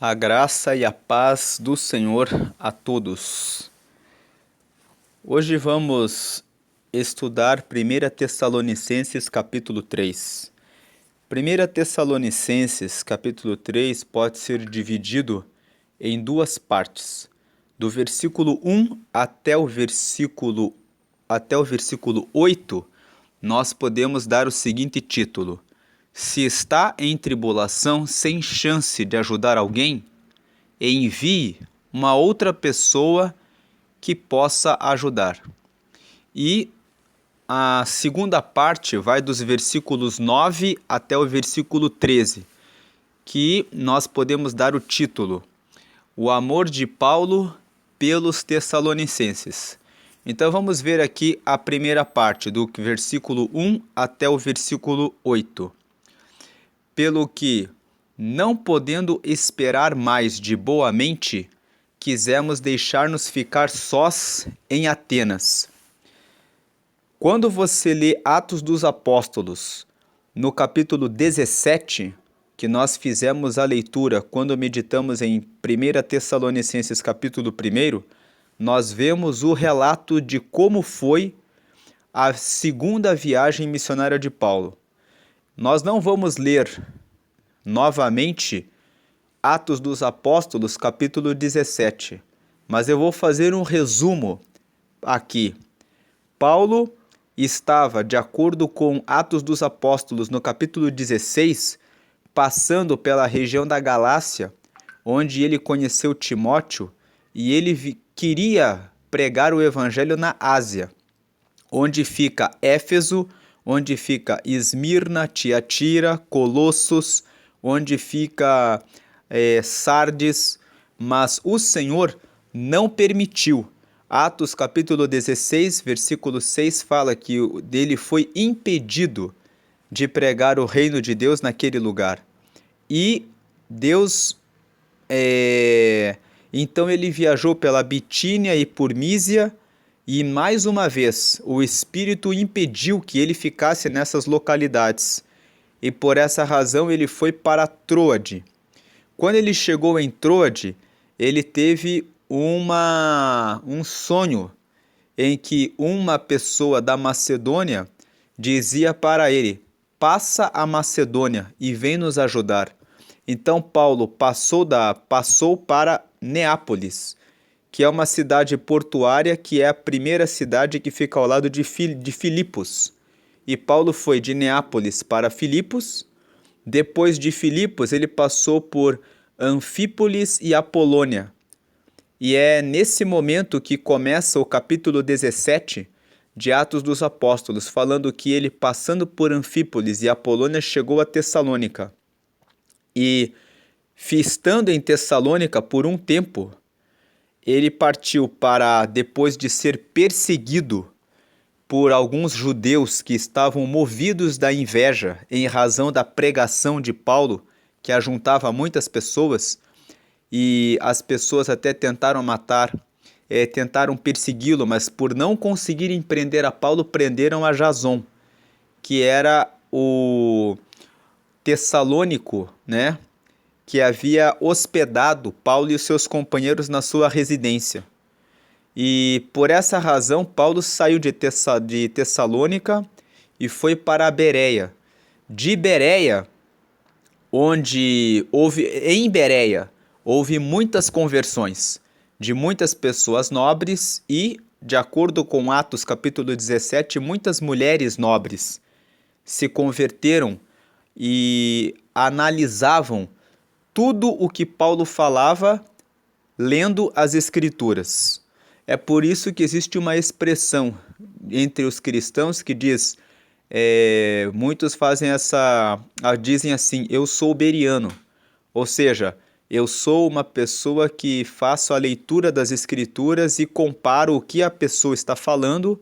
A graça e a paz do Senhor a todos. Hoje vamos estudar 1 Tessalonicenses capítulo 3. 1 Tessalonicenses capítulo 3 pode ser dividido em duas partes. Do versículo 1 até o versículo 8, nós podemos dar o seguinte título: Se está em tribulação sem chance de ajudar alguém, envie uma outra pessoa que possa ajudar. E a segunda parte vai dos versículos 9 até o versículo 13, que nós podemos dar o título: O amor de Paulo pelos Tessalonicenses. Então vamos ver aqui a primeira parte, do versículo 1 até o versículo 8. Pelo que, não podendo esperar mais de boa mente, quisemos deixar-nos ficar sós em Atenas. Quando você lê Atos dos Apóstolos, no capítulo 17, que nós fizemos a leitura quando meditamos em 1 Tessalonicenses capítulo 1, nós vemos o relato de como foi a segunda viagem missionária de Paulo. Nós não vamos ler novamente Atos dos Apóstolos, capítulo 17, mas eu vou fazer um resumo aqui. Paulo estava, de acordo com Atos dos Apóstolos, no capítulo 16, passando pela região da Galácia, onde ele conheceu Timóteo, e ele queria pregar o evangelho na Ásia, onde fica Éfeso, onde fica Esmirna, Tiatira, Colossos, onde fica Sardes, mas o Senhor não permitiu. Atos capítulo 16, versículo 6 fala que dele foi impedido de pregar o reino de Deus naquele lugar. E Deus, então ele viajou pela Bitínia e por Mísia, e mais uma vez o Espírito impediu que ele ficasse nessas localidades. E por essa razão ele foi para Troade. Quando ele chegou em Troade, ele teve um sonho em que uma pessoa da Macedônia dizia para ele: passa a Macedônia e vem nos ajudar. Então Paulo passou para Neápolis, que é uma cidade portuária, que é a primeira cidade que fica ao lado de Filipos. E Paulo foi de Neápolis para Filipos. Depois de Filipos, ele passou por Anfípolis e Apolônia. E é nesse momento que começa o capítulo 17 de Atos dos Apóstolos, falando que ele, passando por Anfípolis e Apolônia, chegou a Tessalônica. E, estando em Tessalônica por um tempo, ele partiu para, depois de ser perseguido por alguns judeus que estavam movidos da inveja em razão da pregação de Paulo, que ajuntava muitas pessoas, e as pessoas até tentaram matar, tentaram persegui-lo, mas por não conseguirem prender a Paulo, prenderam a Jason, que era o tessalônico, né, que havia hospedado Paulo e os seus companheiros na sua residência. E por essa razão, Paulo saiu de Tessalônica e foi para a Bereia. De Bereia, em Bereia, houve muitas conversões de muitas pessoas nobres e, de acordo com Atos capítulo 17, muitas mulheres nobres se converteram e analisavam tudo o que Paulo falava lendo as Escrituras. É por isso que existe uma expressão entre os cristãos que diz, muitos dizem assim: eu sou beriano, ou seja, eu sou uma pessoa que faço a leitura das Escrituras e comparo o que a pessoa está falando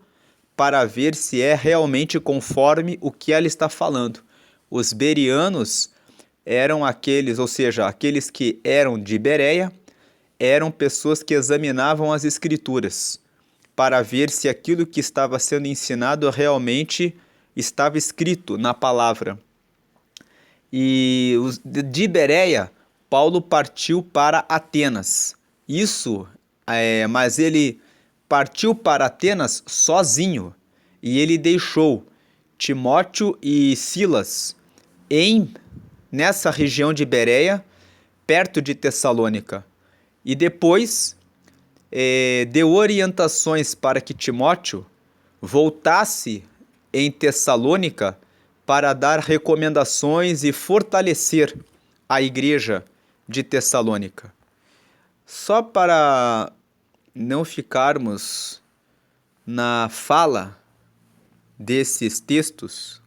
para ver se é realmente conforme o que ela está falando. Os berianos eram aqueles, ou seja, aqueles que eram de Bereia, eram pessoas que examinavam as Escrituras para ver se aquilo que estava sendo ensinado realmente estava escrito na palavra. E de Bereia, Paulo partiu para Atenas. Mas ele partiu para Atenas sozinho e ele deixou Timóteo e Silas nessa região de Bereia, perto de Tessalônica. E depois deu orientações para que Timóteo voltasse em Tessalônica para dar recomendações e fortalecer a igreja de Tessalônica. Só para não ficarmos na fala desses textos,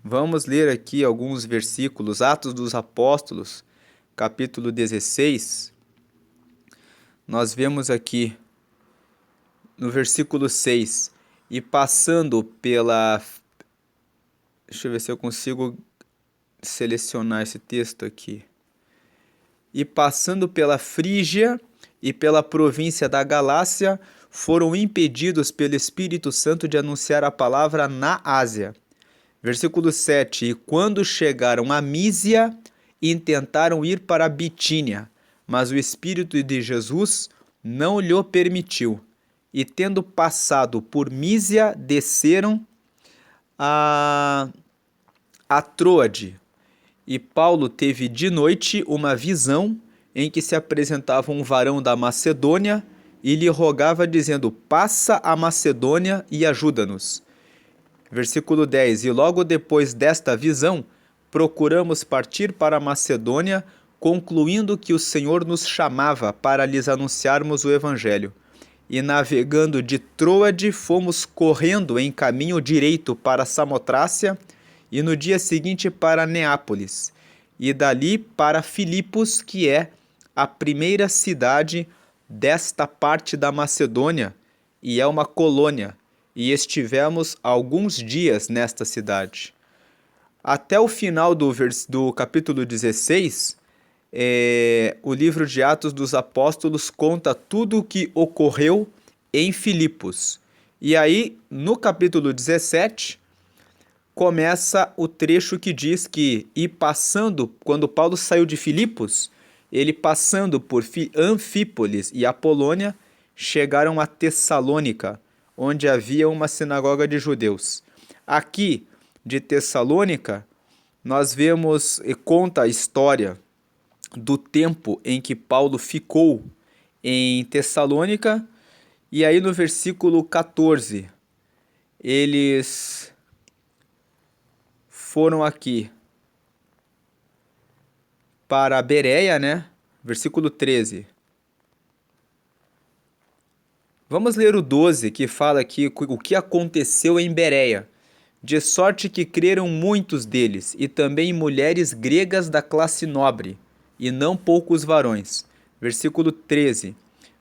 vamos ler aqui alguns versículos. Atos dos Apóstolos, capítulo 16. Nós vemos aqui no versículo 6, e passando pela... Deixa eu ver se eu consigo selecionar esse texto aqui. E passando pela Frígia e pela província da Galácia, foram impedidos pelo Espírito Santo de anunciar a palavra na Ásia. Versículo 7. E quando chegaram a Mísia, intentaram ir para a Bitínia, mas o Espírito de Jesus não lhe permitiu. E tendo passado por Mísia, desceram a Troade. E Paulo teve de noite uma visão em que se apresentava um varão da Macedônia e lhe rogava, dizendo: passa a Macedônia e ajuda-nos. Versículo 10. E logo depois desta visão, procuramos partir para a Macedônia, concluindo que o Senhor nos chamava para lhes anunciarmos o Evangelho. E navegando de Troade, fomos correndo em caminho direito para Samotrácia, e no dia seguinte para Neápolis, e dali para Filipos, que é a primeira cidade desta parte da Macedônia, e é uma colônia, e estivemos alguns dias nesta cidade. Até o final do capítulo 16, o livro de Atos dos Apóstolos conta tudo o que ocorreu em Filipos. E aí, no capítulo 17, começa o trecho que diz que, quando Paulo saiu de Filipos, ele passando por Anfípolis e Apolônia, chegaram a Tessalônica, onde havia uma sinagoga de judeus. Aqui, de Tessalônica, nós vemos e conta a história do tempo em que Paulo ficou em Tessalônica, e aí no versículo 14, eles foram aqui para Bereia, né? Versículo 13. Vamos ler o 12, que fala aqui o que aconteceu em Bereia. De sorte que creram muitos deles, e também mulheres gregas da classe nobre, e não poucos varões. Versículo 13.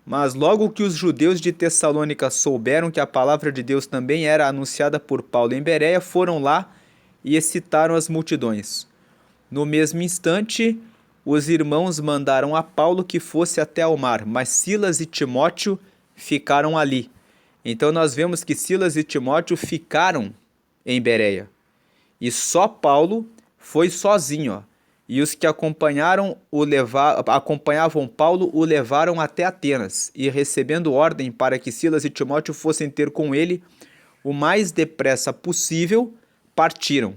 Mas logo que os judeus de Tessalônica souberam que a palavra de Deus também era anunciada por Paulo em Bereia, foram lá e excitaram as multidões. No mesmo instante, os irmãos mandaram a Paulo que fosse até ao mar, mas Silas e Timóteo ficaram ali. Então nós vemos que Silas e Timóteo ficaram em Bereia. E só Paulo foi sozinho, e os que acompanhavam Paulo o levaram até Atenas, e recebendo ordem para que Silas e Timóteo fossem ter com ele o mais depressa possível, partiram.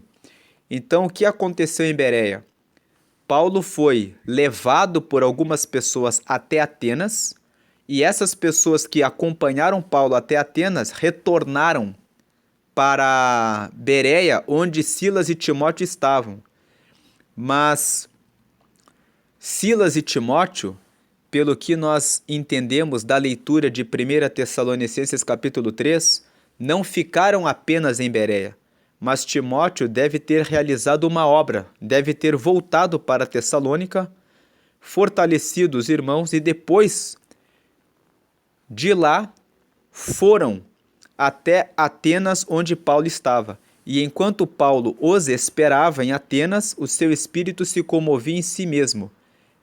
Então, o que aconteceu em Bereia? Paulo foi levado por algumas pessoas até Atenas, e essas pessoas que acompanharam Paulo até Atenas retornaram para Bereia, onde Silas e Timóteo estavam. Mas Silas e Timóteo, pelo que nós entendemos da leitura de 1 Tessalonicenses capítulo 3, não ficaram apenas em Bereia, mas Timóteo deve ter realizado uma obra, deve ter voltado para Tessalônica, fortalecido os irmãos, e depois de lá foram até Atenas, onde Paulo estava. E enquanto Paulo os esperava em Atenas, o seu espírito se comovia em si mesmo,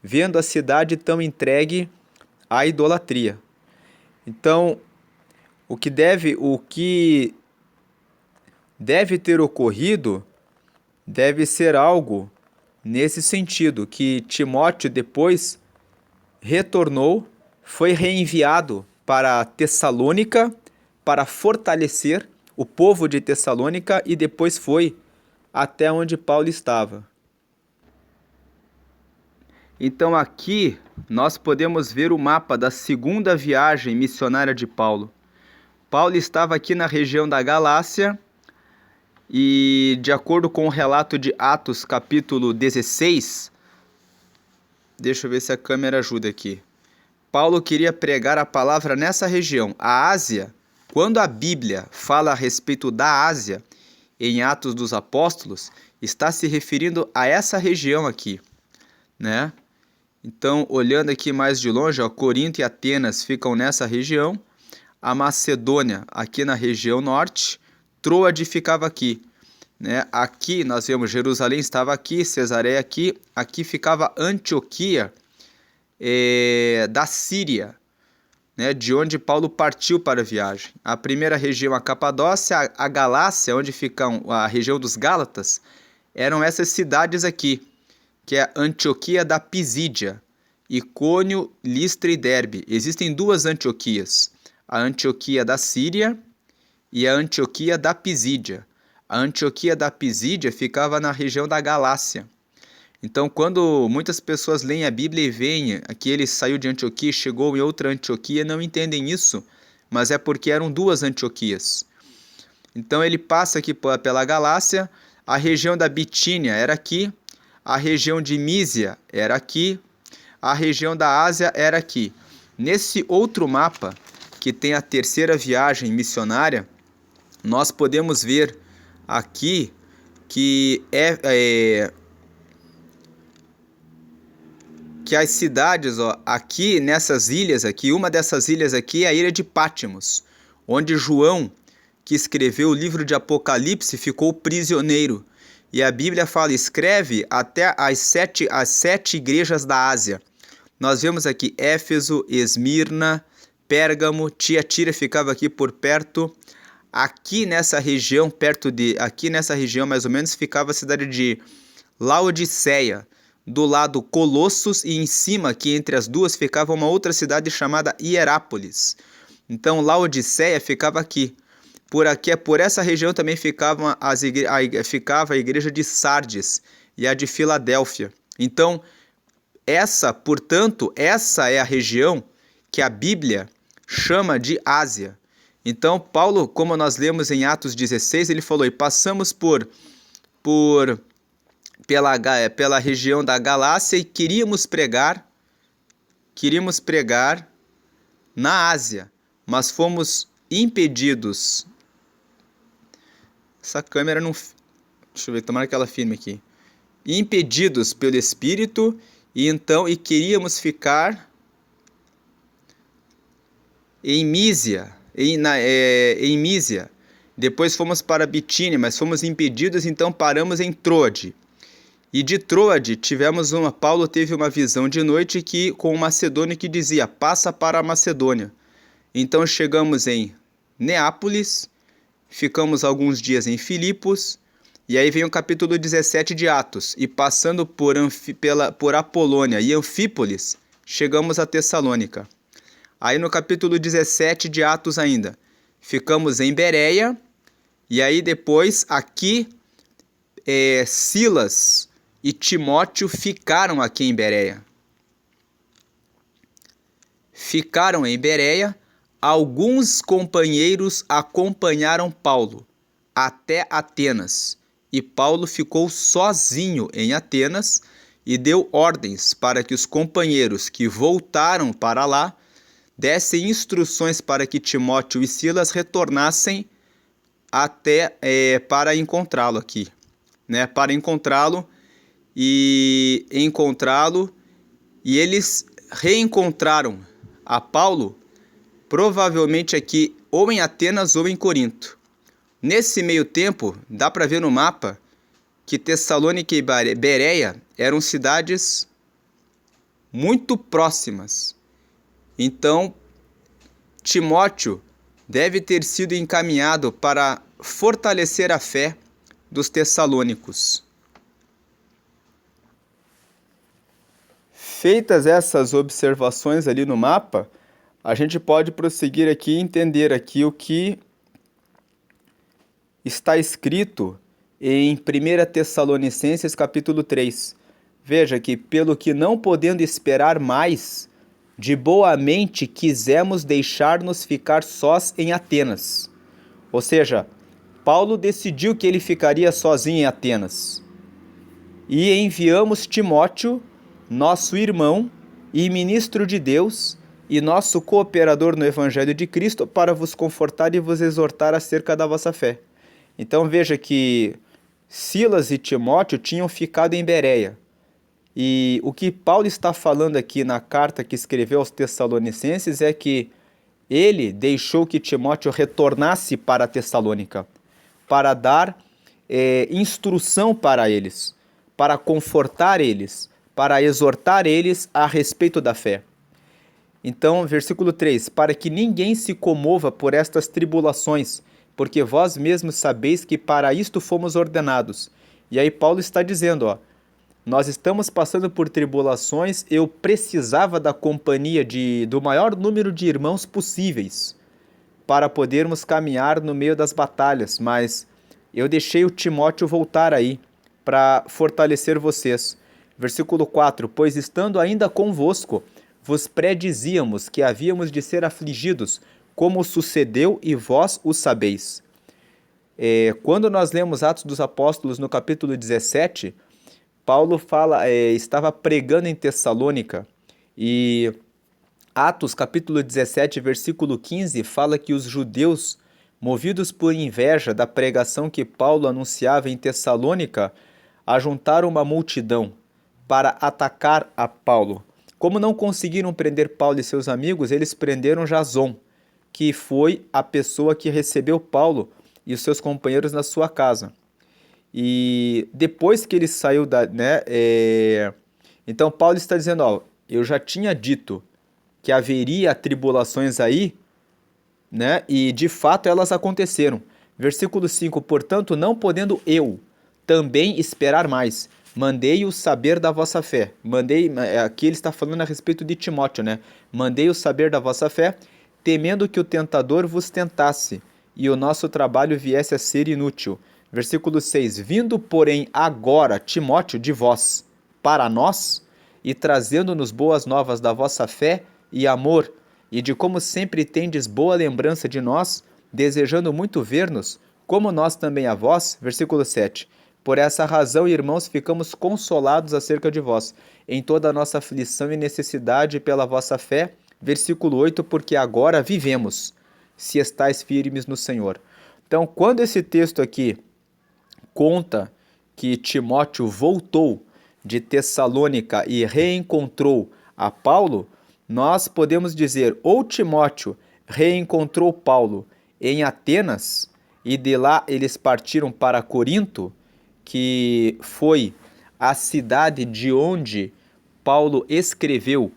vendo a cidade tão entregue à idolatria. Então, o que deve ter ocorrido deve ser algo nesse sentido, que Timóteo depois retornou, foi reenviado para Tessalônica para fortalecer o povo de Tessalônica e depois foi até onde Paulo estava. Então aqui nós podemos ver o mapa da segunda viagem missionária de Paulo. Paulo estava aqui na região da Galácia e, de acordo com o relato de Atos capítulo 16, deixa eu ver se a câmera ajuda aqui. Paulo queria pregar a palavra nessa região, a Ásia. Quando a Bíblia fala a respeito da Ásia, em Atos dos Apóstolos, está se referindo a essa região aqui, né? Então, olhando aqui mais de longe, ó, Corinto e Atenas ficam nessa região, a Macedônia aqui na região norte, Troade ficava aqui, né? Aqui nós vemos Jerusalém estava aqui, Cesareia aqui, aqui ficava Antioquia da Síria, né? De onde Paulo partiu para a viagem. A primeira região, a Capadócia, a Galácia, onde fica a região dos Gálatas, eram essas cidades aqui, que é Antioquia da Pisídia, Icônio, Listra e Derbe. Existem duas Antioquias, a Antioquia da Síria e a Antioquia da Pisídia. A Antioquia da Pisídia ficava na região da Galácia. Então, quando muitas pessoas leem a Bíblia e veem que ele saiu de Antioquia e chegou em outra Antioquia, não entendem isso, mas é porque eram duas Antioquias. Então, ele passa aqui pela Galácia, a região da Bitínia era aqui, a região de Mísia era aqui, a região da Ásia era aqui. Nesse outro mapa, que tem a terceira viagem missionária, nós podemos ver aqui que que as cidades, ó, aqui nessas ilhas aqui, uma dessas ilhas aqui é a ilha de Pátimos, onde João, que escreveu o livro de Apocalipse, ficou prisioneiro. E a Bíblia fala, escreve até as sete igrejas da Ásia. Nós vemos aqui Éfeso, Esmirna, Pérgamo, Tiatira ficava aqui por perto. Aqui nessa região, aqui nessa região mais ou menos, ficava a cidade de Laodiceia. Do lado Colossos e em cima, aqui entre as duas, ficava uma outra cidade chamada Hierápolis. Então Laodiceia ficava aqui. Por essa região também ficava a igreja de Sardes e a de Filadélfia. Então, portanto, essa é a região que a Bíblia chama de Ásia. Então, Paulo, como nós lemos em Atos 16, ele falou, e passamos pela região da Galácia e queríamos pregar na Ásia, mas fomos impedidos. Essa câmera não... Deixa eu ver, tomara que ela filme aqui. Impedidos pelo Espírito, e queríamos ficar em Mísia. Em Mísia. Depois fomos para Bitínia, mas fomos impedidos, então paramos em Troade. E de Troade Paulo teve uma visão de noite com um macedônio que dizia, passa para a Macedônia. Então chegamos em Neápolis, ficamos alguns dias em Filipos, e aí vem o capítulo 17 de Atos, e passando por Apolônia e Anfípolis, chegamos a Tessalônica. Aí no capítulo 17 de Atos ainda, ficamos em Bereia, e aí depois aqui Silas e Timóteo ficaram aqui em Bereia. Ficaram em Bereia, alguns companheiros acompanharam Paulo até Atenas, e Paulo ficou sozinho em Atenas e deu ordens para que os companheiros que voltaram para lá dessem instruções para que Timóteo e Silas retornassem para encontrá-lo aqui, né? Para encontrá-lo e eles reencontraram a Paulo provavelmente aqui ou em Atenas ou em Corinto. Nesse meio tempo, dá para ver no mapa que Tessalônica e Bereia eram cidades muito próximas. Então, Timóteo deve ter sido encaminhado para fortalecer a fé dos tessalônicos. feitas essas observações ali no mapa, a gente pode prosseguir aqui e entender aqui o que está escrito em 1 Tessalonicenses capítulo 3. Veja que, pelo que não podendo esperar mais, de boa mente quisemos deixar-nos ficar sós em Atenas. Ou seja, Paulo decidiu que ele ficaria sozinho em Atenas. E enviamos Timóteo, nosso irmão e ministro de Deus, e nosso cooperador no Evangelho de Cristo, para vos confortar e vos exortar acerca da vossa fé. Então veja que Silas e Timóteo tinham ficado em Bereia. E o que Paulo está falando aqui na carta que escreveu aos Tessalonicenses é que ele deixou que Timóteo retornasse para Tessalônica, para dar instrução para eles, para confortar eles, para exortar eles a respeito da fé. Então, versículo 3, para que ninguém se comova por estas tribulações, porque vós mesmos sabeis que para isto fomos ordenados. E aí Paulo está dizendo, nós estamos passando por tribulações, eu precisava da companhia do maior número de irmãos possíveis para podermos caminhar no meio das batalhas, mas eu deixei o Timóteo voltar aí para fortalecer vocês. Versículo 4, pois estando ainda convosco, vos predizíamos que havíamos de ser afligidos, como sucedeu e vós o sabeis. Quando nós lemos Atos dos Apóstolos no capítulo 17, Paulo estava pregando em Tessalônica e Atos capítulo 17, versículo 15, fala que os judeus, movidos por inveja da pregação que Paulo anunciava em Tessalônica, ajuntaram uma multidão para atacar a Paulo. Como não conseguiram prender Paulo e seus amigos, eles prenderam Jason, que foi a pessoa que recebeu Paulo e os seus companheiros na sua casa. E depois que ele saiu então Paulo está dizendo, eu já tinha dito que haveria tribulações aí, e de fato elas aconteceram. Versículo 5, portanto, não podendo eu também esperar mais, mandei-o saber da vossa fé. Aqui ele está falando a respeito de Timóteo, Mandei-o saber da vossa fé, temendo que o tentador vos tentasse, e o nosso trabalho viesse a ser inútil. Versículo 6, vindo, porém, agora Timóteo de vós, para nós, e trazendo-nos boas novas da vossa fé e amor, e de como sempre tendes boa lembrança de nós, desejando muito ver-nos, como nós também a vós. Versículo 7, por essa razão, irmãos, ficamos consolados acerca de vós, em toda a nossa aflição e necessidade pela vossa fé. Versículo 8, porque agora vivemos, se estáis firmes no Senhor. Então, quando esse texto aqui conta que Timóteo voltou de Tessalônica e reencontrou a Paulo, nós podemos dizer, ou Timóteo reencontrou Paulo em Atenas, e de lá eles partiram para Corinto, que foi a cidade de onde Paulo escreveu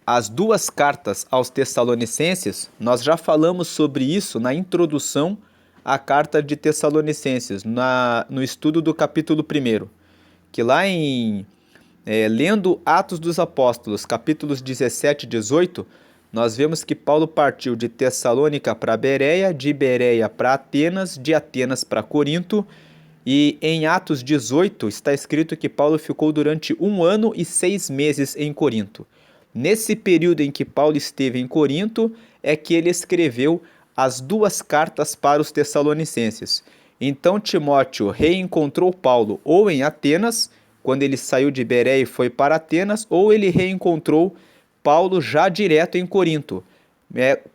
as duas cartas aos Tessalonicenses. Nós já falamos sobre isso na introdução à carta de Tessalonicenses, no estudo do capítulo 1, que lá lendo Atos dos Apóstolos, capítulos 17 e 18, nós vemos que Paulo partiu de Tessalônica para Bereia, de Bereia para Atenas, de Atenas para Corinto, e em Atos 18 está escrito que Paulo ficou durante 1 ano e 6 meses em Corinto. Nesse período em que Paulo esteve em Corinto, é que ele escreveu as duas cartas para os Tessalonicenses. Então Timóteo reencontrou Paulo ou em Atenas, quando ele saiu de Bereia e foi para Atenas, ou ele reencontrou Paulo já direto em Corinto,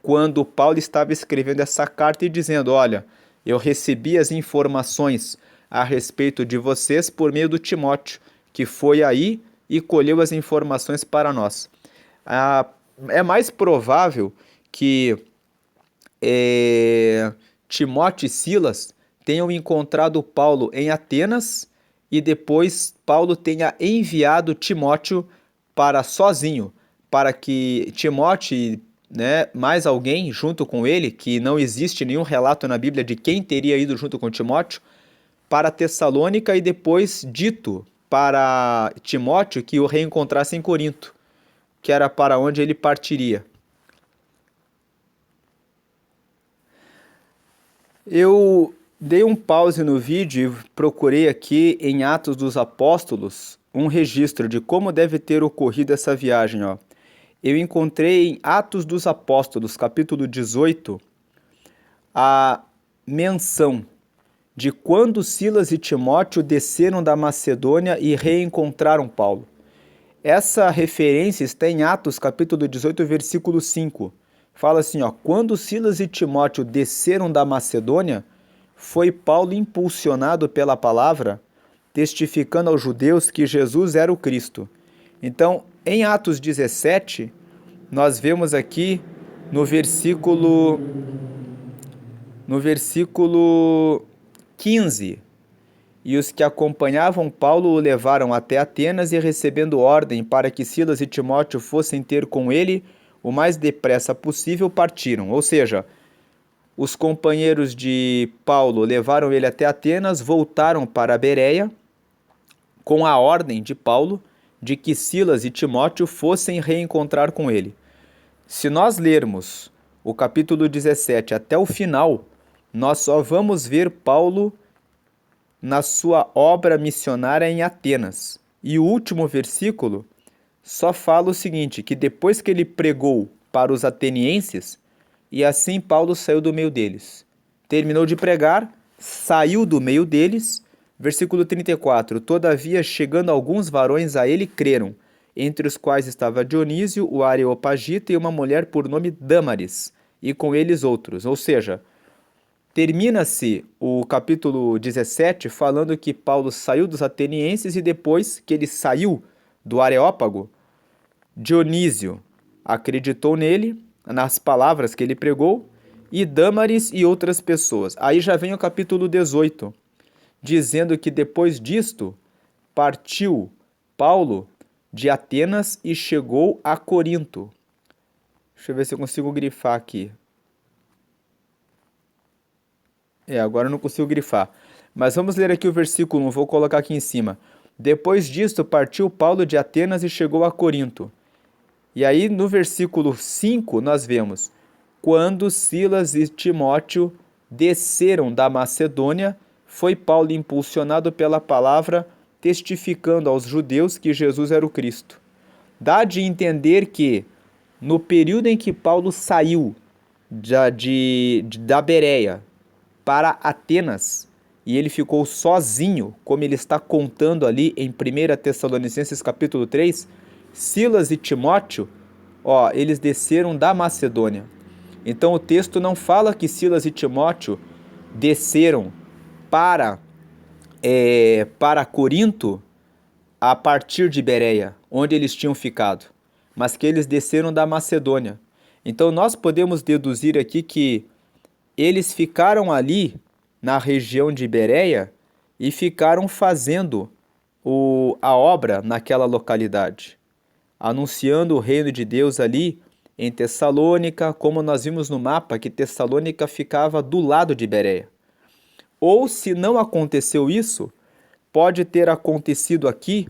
quando Paulo estava escrevendo essa carta e dizendo, olha, eu recebi as informações a respeito de vocês por meio do Timóteo, que foi aí e colheu as informações para nós. É mais provável que Timóteo e Silas tenham encontrado Paulo em Atenas e depois Paulo tenha enviado Timóteo para sozinho, para que Timóteo, mais alguém junto com ele, que não existe nenhum relato na Bíblia de quem teria ido junto com Timóteo, para Tessalônica e depois dito para Timóteo que o reencontrasse em Corinto. que era para onde ele partiria. Eu dei um pause no vídeo e procurei aqui em Atos dos Apóstolos um registro de como deve ter ocorrido essa viagem, ó. Eu encontrei em Atos dos Apóstolos, capítulo 18, a menção de quando Silas e Timóteo desceram da Macedônia e reencontraram Paulo. Essa referência está em Atos, capítulo 18, versículo 5. Fala assim, ó, quando Silas e Timóteo desceram da Macedônia, foi Paulo impulsionado pela palavra, testificando aos judeus que Jesus era o Cristo. Então, em Atos 17, nós vemos aqui no versículo 15, e os que acompanhavam Paulo o levaram até Atenas e, recebendo ordem para que Silas e Timóteo fossem ter com ele o mais depressa possível, partiram. Ou seja, os companheiros de Paulo levaram ele até Atenas, voltaram para Bereia, com a ordem de Paulo de que Silas e Timóteo fossem reencontrar com ele. Se nós lermos o capítulo 17 até o final, nós só vamos ver Paulo na sua obra missionária em Atenas. E o último versículo só fala o seguinte, que depois que ele pregou para os atenienses, e assim Paulo saiu do meio deles. Terminou de pregar, saiu do meio deles. Versículo 34, todavia, chegando alguns varões a ele, creram, entre os quais estava Dionísio, o Areopagita, e uma mulher por nome Dâmaris, e com eles outros. Ou seja, termina-se o capítulo 17 falando que Paulo saiu dos atenienses e depois que ele saiu do Areópago, Dionísio acreditou nele, nas palavras que ele pregou, e Dâmaris e outras pessoas. Aí já vem o capítulo 18, dizendo que depois disto partiu Paulo de Atenas e chegou a Corinto. Deixa eu ver se eu consigo grifar aqui. Agora eu não consigo grifar. Mas vamos ler aqui o versículo 1, vou colocar aqui em cima. Depois disto, partiu Paulo de Atenas e chegou a Corinto. E aí, no versículo 5, nós vemos: quando Silas e Timóteo desceram da Macedônia, foi Paulo impulsionado pela palavra, testificando aos judeus que Jesus era o Cristo. Dá de entender que, no período em que Paulo saiu da Bereia para Atenas, e ele ficou sozinho, como ele está contando ali em 1 Tessalonicenses capítulo 3, Silas e Timóteo, eles desceram da Macedônia. Então o texto não fala que Silas e Timóteo desceram para Corinto a partir de Bereia, onde eles tinham ficado, mas que eles desceram da Macedônia. Então nós podemos deduzir aqui que eles ficaram ali na região de Bereia e ficaram fazendo a obra naquela localidade, anunciando o reino de Deus ali em Tessalônica, como nós vimos no mapa que Tessalônica ficava do lado de Bereia. Ou se não aconteceu isso, pode ter acontecido aqui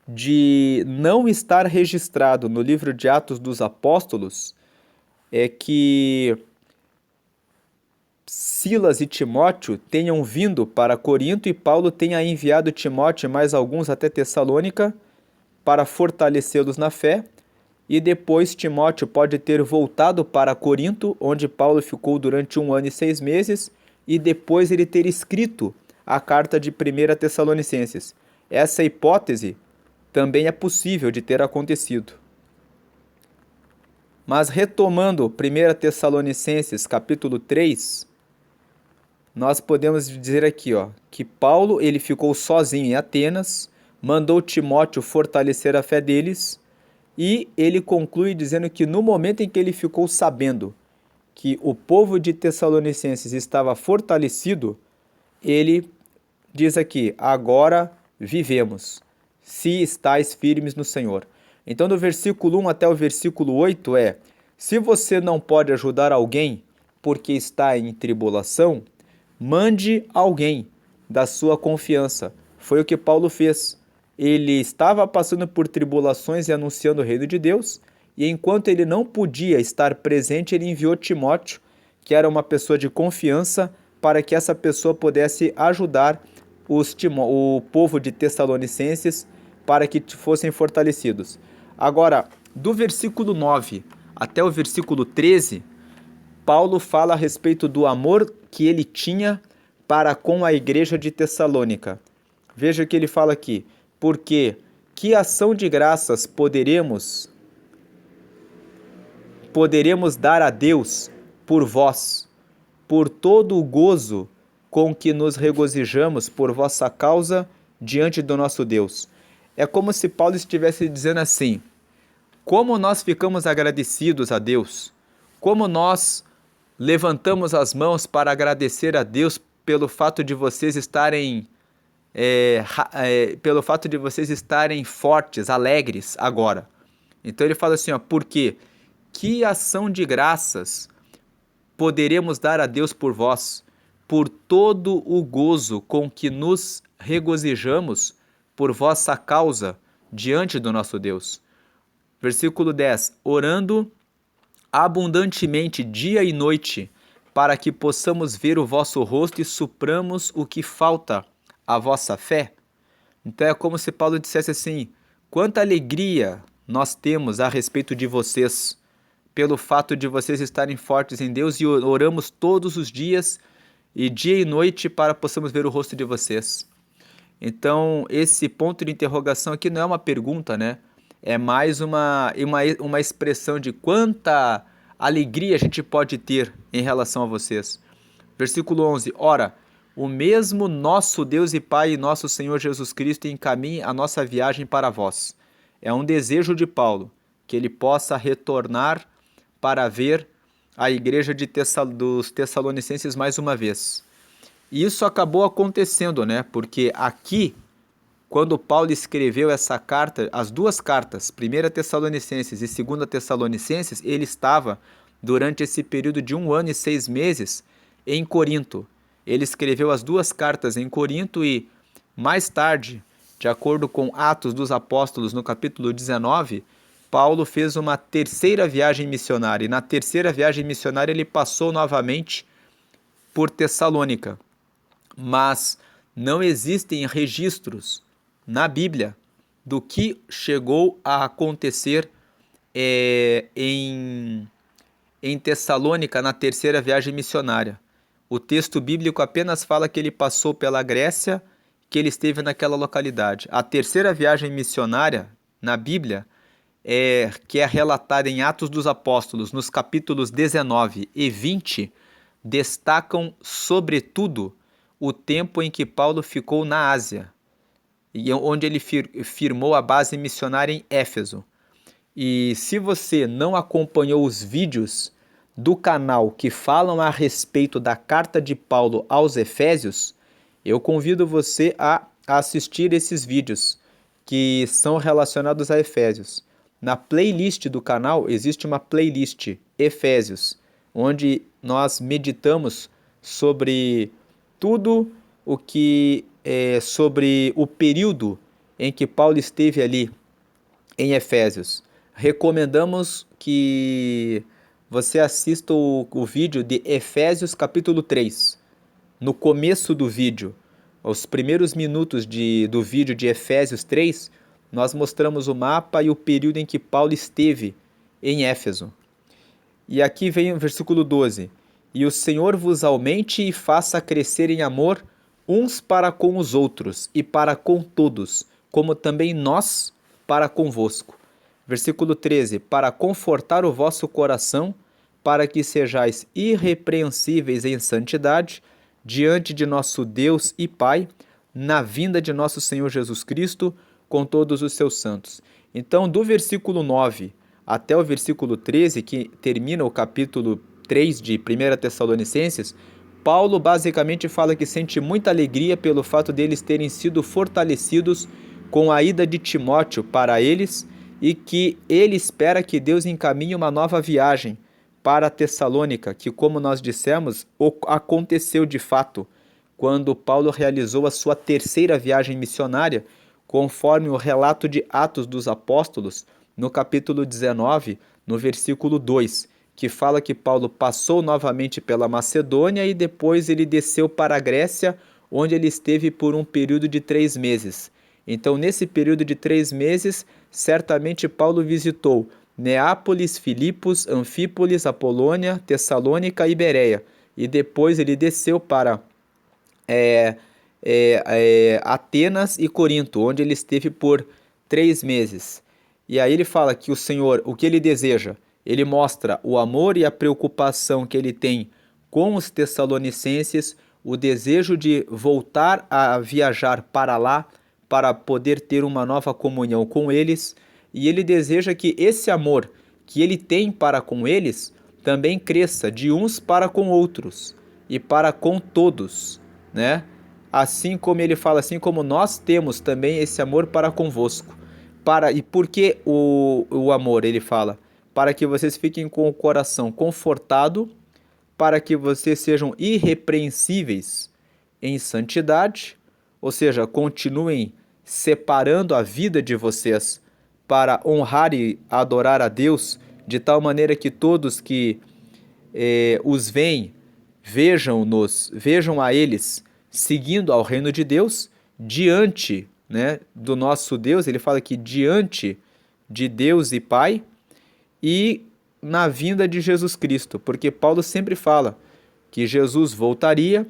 de não estar registrado no livro de Atos dos Apóstolos, que Silas e Timóteo tenham vindo para Corinto e Paulo tenha enviado Timóteo e mais alguns até Tessalônica para fortalecê-los na fé, e depois Timóteo pode ter voltado para Corinto, onde Paulo ficou durante 1 ano e 6 meses, e depois ele ter escrito a carta de 1 Tessalonicenses. Essa hipótese também é possível de ter acontecido. Mas retomando 1 Tessalonicenses capítulo 3, nós podemos dizer aqui, que Paulo ele ficou sozinho em Atenas, mandou Timóteo fortalecer a fé deles, e ele conclui dizendo que no momento em que ele ficou sabendo que o povo de Tessalonicenses estava fortalecido, ele diz aqui: agora vivemos, se estáis firmes no Senhor. Então, do versículo 1 até o versículo 8 se você não pode ajudar alguém porque está em tribulação, mande alguém da sua confiança. Foi o que Paulo fez. ele estava passando por tribulações e anunciando o reino de Deus, e enquanto ele não podia estar presente, ele enviou Timóteo, que era uma pessoa de confiança, para que essa pessoa pudesse ajudar o povo de Tessalonicenses para que fossem fortalecidos. Agora, do versículo 9 até o versículo 13, Paulo fala a respeito do amor que ele tinha para com a igreja de Tessalônica. Veja o que ele fala aqui. Porque que ação de graças poderemos dar a Deus por vós, por todo o gozo com que nos regozijamos por vossa causa diante do nosso Deus. É como se Paulo estivesse dizendo assim: como nós ficamos agradecidos a Deus, como nós levantamos as mãos para agradecer a Deus pelo fato de vocês estarem fortes, alegres agora. Então ele fala assim, ó, porque que ação de graças poderemos dar a Deus por vós, por todo o gozo com que nos regozijamos por vossa causa diante do nosso Deus. Versículo 10, orando abundantemente dia e noite, para que possamos ver o vosso rosto e supramos o que falta à vossa fé. Então é como se Paulo dissesse assim, quanta alegria nós temos a respeito de vocês, pelo fato de vocês estarem fortes em Deus, e oramos todos os dias, e dia e noite, para possamos ver o rosto de vocês. Então, esse ponto de interrogação aqui não é uma pergunta, né? É mais uma expressão de quanta alegria a gente pode ter em relação a vocês. Versículo 11. Ora, o mesmo nosso Deus e Pai e nosso Senhor Jesus Cristo encaminhe a nossa viagem para vós. É um desejo de Paulo, que ele possa retornar para ver a igreja dos Tessalonicenses mais uma vez. E isso acabou acontecendo, né? Porque aqui, quando Paulo escreveu essa carta, as duas cartas, 1 Tessalonicenses e 2 Tessalonicenses, ele estava, durante esse período de 1 ano e 6 meses, em Corinto. Ele escreveu as duas cartas em Corinto e, mais tarde, de acordo com Atos dos Apóstolos, no capítulo 19, Paulo fez uma terceira viagem missionária. E na terceira viagem missionária ele passou novamente por Tessalônica. Mas não existem registros na Bíblia do que chegou a acontecer em Tessalônica na terceira viagem missionária. O texto bíblico apenas fala que ele passou pela Grécia, que ele esteve naquela localidade. A terceira viagem missionária na Bíblia, que é relatada em Atos dos Apóstolos, nos capítulos 19 e 20, destacam sobretudo o tempo em que Paulo ficou na Ásia, e onde ele firmou a base missionária em Éfeso. E se você não acompanhou os vídeos do canal que falam a respeito da carta de Paulo aos Efésios, eu convido você a assistir esses vídeos que são relacionados a Efésios. Na playlist do canal existe uma playlist Efésios, onde nós meditamos sobre tudo o que sobre o período em que Paulo esteve ali em Efésios. Recomendamos que você assista o vídeo de Efésios capítulo 3. No começo do vídeo, os primeiros minutos do vídeo de Efésios 3, nós mostramos o mapa e o período em que Paulo esteve em Éfeso. E aqui vem o versículo 12. E o Senhor vos aumente e faça crescer em amor uns para com os outros e para com todos, como também nós para convosco. Versículo 13. Para confortar o vosso coração, para que sejais irrepreensíveis em santidade, diante de nosso Deus e Pai, na vinda de nosso Senhor Jesus Cristo, com todos os seus santos. Então, do versículo 9 até o versículo 13, que termina o capítulo 3 de 1 Tessalonicenses, Paulo basicamente fala que sente muita alegria pelo fato deles terem sido fortalecidos com a ida de Timóteo para eles e que ele espera que Deus encaminhe uma nova viagem para Tessalônica, que, como nós dissemos, aconteceu de fato quando Paulo realizou a sua terceira viagem missionária, conforme o relato de Atos dos Apóstolos, no capítulo 19, no versículo 2, que fala que Paulo passou novamente pela Macedônia e depois ele desceu para a Grécia, onde ele esteve por um período de 3 meses. Então, nesse período de 3 meses, certamente Paulo visitou Neápolis, Filipos, Anfípolis, Apolônia, Tessalônica e Bereia. E depois ele desceu para Atenas e Corinto, onde ele esteve por 3 meses. E aí ele fala que o Senhor, o que ele deseja? Ele mostra o amor e a preocupação que ele tem com os tessalonicenses, o desejo de voltar a viajar para lá, para poder ter uma nova comunhão com eles, e ele deseja que esse amor que ele tem para com eles também cresça de uns para com outros e para com todos, né? Assim como ele fala, assim como nós temos também esse amor para convosco. E por que o amor? Ele fala, para que vocês fiquem com o coração confortado, para que vocês sejam irrepreensíveis em santidade, ou seja, continuem separando a vida de vocês para honrar e adorar a Deus, de tal maneira que todos que os veem, vejam a eles seguindo ao reino de Deus, diante, né, do nosso Deus. Ele fala que diante de Deus e Pai, e na vinda de Jesus Cristo, porque Paulo sempre fala que Jesus voltaria,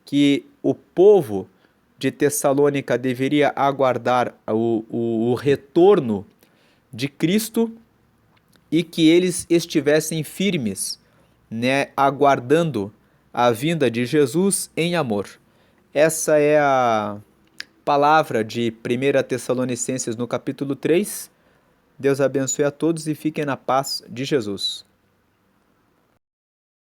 que o povo de Tessalônica deveria aguardar o retorno de Cristo e que eles estivessem firmes, né, aguardando a vinda de Jesus em amor. Essa é a palavra de 1 Tessalonicenses no capítulo 3. Deus abençoe a todos e fiquem na paz de Jesus.